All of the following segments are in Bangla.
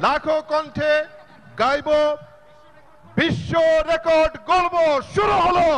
লাখো কণ্ঠে গাইব, বিশ্ব রেকর্ড গল্প শুরু হলো।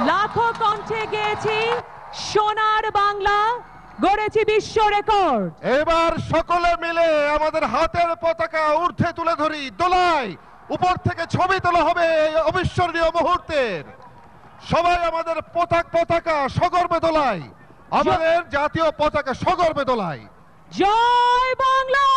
লাখো কণ্ঠে গেয়েছি সোনার বাংলা, গড়েছি বিশ্ব রেকর্ড। এবার সকলে মিলে আমাদের হাতের পতাকা ঊর্ধ্বে তুলে ধরি, দোলাই উপর থেকে ছবি তোলা হবে এই অবিস্মরণীয় মুহূর্তের। সবাই আমাদের পতাকা সগর্বে দোলাই, আমাদের জাতীয় পতাকা সগর্বে দোলাই। জয় বাংলা।